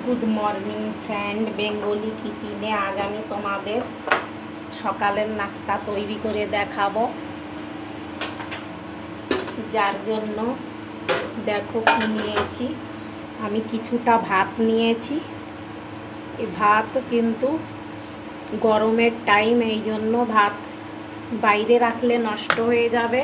Good morning friend, Bengali কিচেনে আজ আমি তোমাদের সকালের নাস্তা তৈরি করে দেখাবো। যার জন্য দেখো কি নিয়েছি। আমি কিছুটা ভাত নিয়েছি। এই ভাত কিন্তু গরমের টাইম, এই জন্য ভাত বাইরে রাখলে নষ্ট হয়ে যাবে।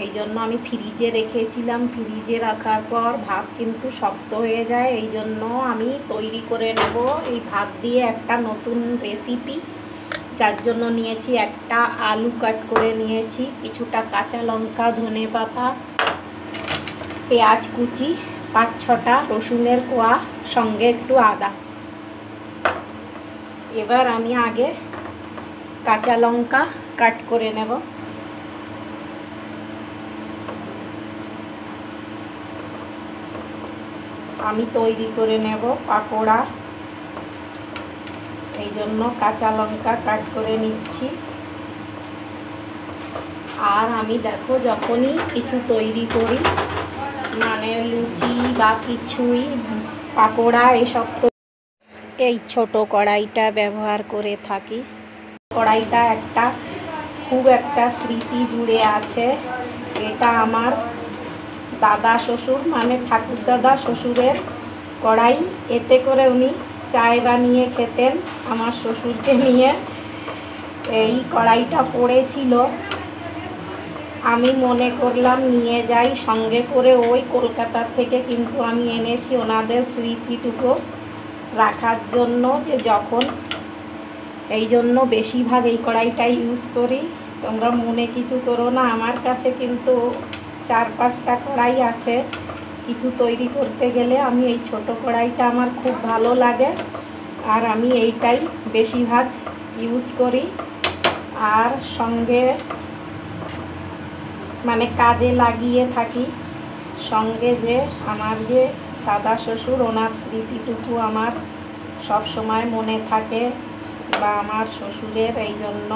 এই জন্য আমি ফ্রিজে রেখেছিলাম। ফ্রিজে রাখার পর ভাত কিন্তু শক্ত হয়ে যায়, এই জন্য আমি তৈরি করে নেব এই ভাত দিয়ে একটা নতুন রেসিপি। যার জন্য নিয়েছি একটা আলু কাট করে নিয়েছি, কিছুটা কাঁচা লঙ্কা, ধনেপাতা, পেঁয়াজ কুচি, 5-6টা রসুনের কোয়া, সঙ্গে একটু আদা। এবার আমি আগে কাঁচা লঙ্কা কাট করে নেব। আমি তৈরি করে নেব পাকোড়া, এই জন্য কাঁচা লঙ্কা কাট করে নিচ্ছি। আর আমি দেখো যখনই কিছু তৈরি করি, মানে লুচি বা কিছুই, পাকোড়া এসব, তো এই ছোট কড়াইটা ব্যবহার করে থাকি। কড়াইটা খুব একটা স্মৃতি জুড়ে আছে। এটা আমার দাদা শ্বশুর, মানে ঠাকুর দাদা শ্বশুরের কড়াই। এতে করে উনি চায় বানিয়ে খেতেন আমার শ্বশুরকে নিয়ে। এই কড়াইটা পড়েছিল, আমি মনে করলাম নিয়ে যাই সঙ্গে করে। ওই কলকাতার থেকে কিন্তু আমি এনেছি ওনাদের স্মৃতিটুকু রাখার জন্য, যে যখন, এই জন্য বেশিরভাগ এই কড়াইটাই ইউজ করি। তোমরা মনে কিছু করো না, আমার কাছে কিন্তু 4-5টা কড়াই আছে। কিছু তৈরি করতে গেলে আমি এই ছোট কড়াইটা আমার খুব ভালো লাগে, আর আমি এইটাই বেশিরভাগ ইউজ করি। আর সঙ্গে মানে কাজে লাগিয়ে থাকি। সঙ্গে যে আমার যে দাদা শ্বশুর, ওনার স্মৃতিটুকু আমার সব সময় মনে থাকে, বা আমার শ্বশুরের। এই জন্য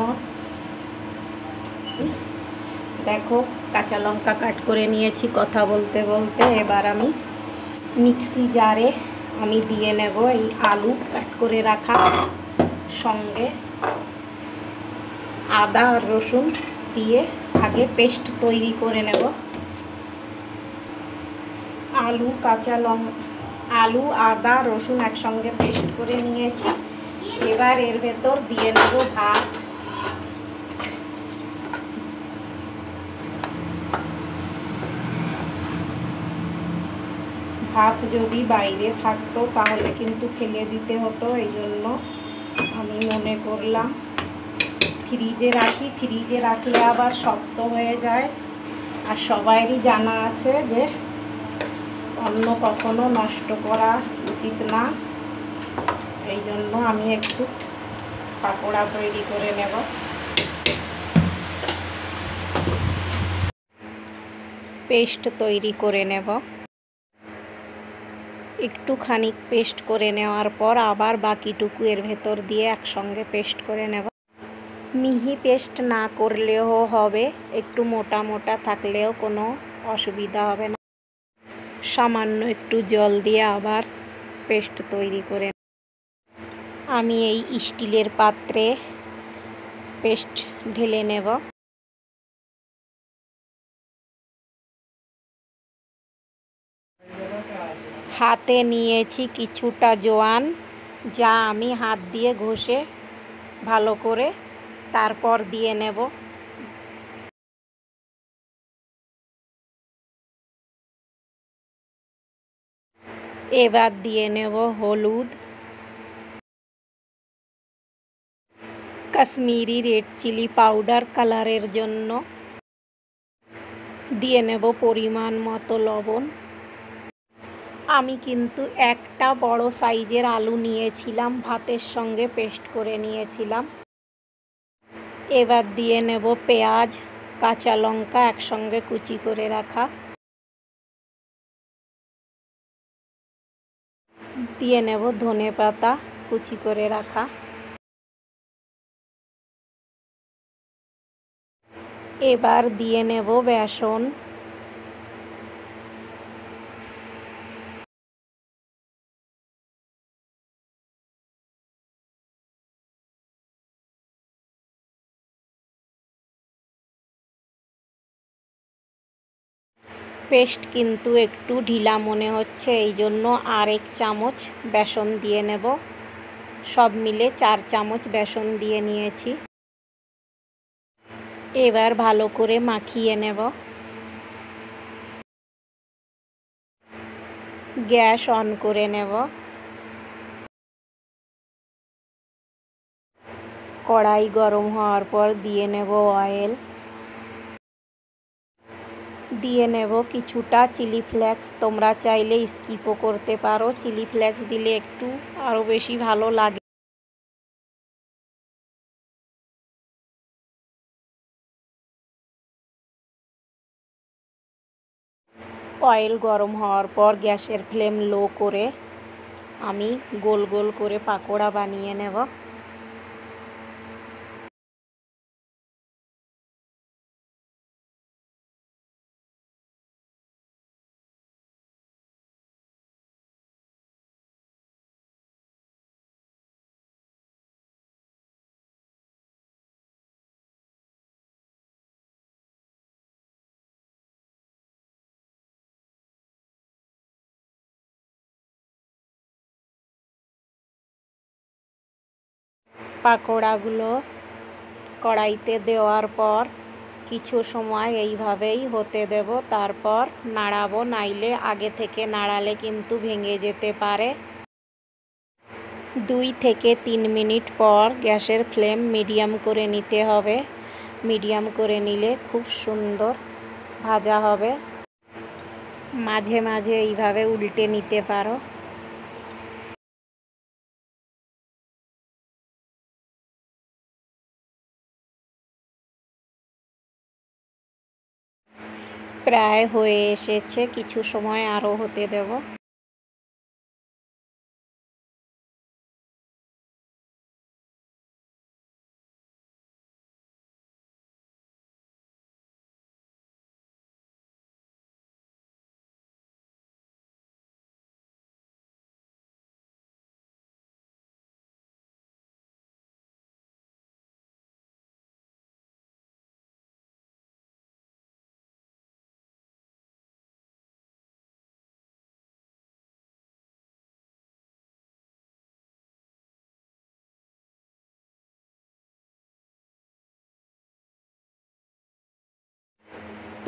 দেখো কাঁচা লঙ্কা কাট করে নিয়েছি কথা বলতে বলতে। এবার আমি মিক্সি জারে আমি দিয়ে নেব এই আলু কাট করে রাখা, সঙ্গে আদা আর রসুন দিয়ে আগে পেস্ট তৈরি করে নেব। আলু, আদা, রসুন একসঙ্গে পেস্ট করে নিয়েছি। এবার এর ভেতর দিয়ে নেব ভাত। ভাত যদি বাইরে থাকতো তাহলে কিন্তু ফেলে দিতে হতো, এই জন্য আমি মনে করলাম ফ্রিজে রাখি। ফ্রিজে রাখলে আবার শক্ত হয়ে যায়, আর সবাইরই জানা আছে যে অন্ন কখনো নষ্ট করা উচিত না। এই জন্য আমি একটু পাকোড়া তৈরি করে নেব। পেস্ট তৈরি করে নেব। একটুখানি পেস্ট করে নেওয়ার পর আবার বাকিটুকু এর ভেতর দিয়ে একসঙ্গে পেস্ট করে নেব। মিহি পেস্ট না করলেও হবে, একটু মোটা মোটা থাকলেও কোনো অসুবিধা হবে না। সামান্য একটু জল দিয়ে আবার পেস্ট তৈরি করে আমি এই স্টিলের পাত্রে পেস্ট ঢেলে নেব। হাতে নিয়েছি কিছুটা জোয়ান, যা আমি হাত দিয়ে ঘষে ভালো করে তারপর দিয়ে নেব। এবার দিয়ে নেব হলুদ, কাশ্মীরি রেড চিলি পাউডার কালারের জন্য। দিয়ে নেব পরিমাণ মতো লবণ। আমি কিন্তু একটা বড় সাইজের আলু নিয়েছিলাম, ভাতের সঙ্গে পেস্ট করে নিয়েছিলাম। এবার দিয়ে নেব পেঁয়াজ, কাঁচা লঙ্কা একসঙ্গে কুচি করে রাখা। দিয়ে নেব ধনেপাতা কুচি করে রাখা। এবার দিয়ে নেব বেসন। পেস্ট কিন্তু একটু ঢিলা মনে হচ্ছে, এই জন্য আর 1 চামচ বেসন দিয়ে নেব। সব মিলে 4 চামচ বেসন দিয়ে নিয়েছি। এবার ভালো করে মাখিয়ে নেব। গ্যাস অন করে নেব। কড়াই গরম হওয়ার পর দিয়ে নেব অয়েল। দিয়ে নেব কিছুটা চিলি ফ্লেক্স। তোমরা চাইলে স্কিপও করতে পারো, চিলি ফ্লেক্স দিলে একটু আরও বেশি ভালো লাগে। অয়েল গরম হওয়ার পর গ্যাসের ফ্লেম লো করে আমি গোল গোল করে পাকোড়া বানিয়ে নেব। পাকোড়াগুলো কড়াইতে দেওয়ার পর কিছু সময় এইভাবেই হতে দেব, তারপর নাড়াবো, নাইলে আগে থেকে নাড়ালে কিন্তু ভেঙে যেতে পারে। 2 থেকে 3 মিনিট পর গ্যাসের ফ্লেম মিডিয়াম করে নিতে হবে। মিডিয়াম করে নিলে খুব সুন্দর ভাজা হবে। মাঝে মাঝে এইভাবে উল্টে নিতে পারো। প্রায় হয়ে এসেছে, কিছু সময় আরও হতে দেব।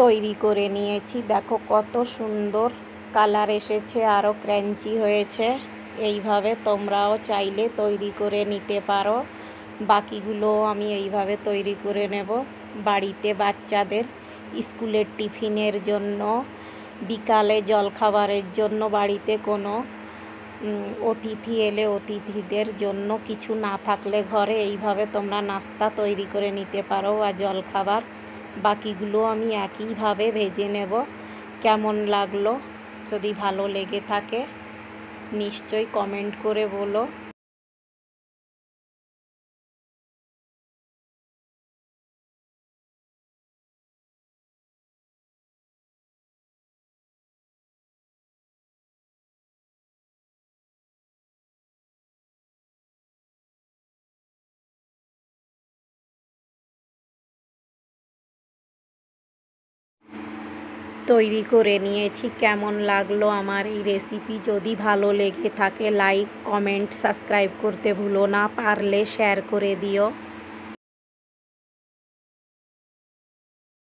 তৈরি করে নিয়েছি, দেখো কত সুন্দর কালার এসেছে, আরও ক্রাঞ্চি হয়েছে। এইভাবে তোমরাও চাইলে তৈরি করে নিতে পারো। বাকিগুলো আমি এইভাবে তৈরি করে নেব। বাড়িতে বাচ্চাদের স্কুলের টিফিনের জন্য, বিকালে জলখাবারের জন্য, বাড়িতে কোনো অতিথি এলে অতিথিদের জন্য কিছু না থাকলে ঘরে এইভাবে তোমরা নাস্তা তৈরি করে নিতে পারো বা জলখাবার। বাকিগুলো আমি একইভাবে ভেজে নেব। কেমন লাগলো? যদি ভালো লেগে থাকে নিশ্চয়ই কমেন্ট করে বলো। তৈরি করে নিয়েছি। কেমন লাগলো আমার এই রেসিপি? যদি ভালো লেগে থাকে লাইক, কমেন্ট, সাবস্ক্রাইব করতে ভুলো না। পারলে শেয়ার করে দিও।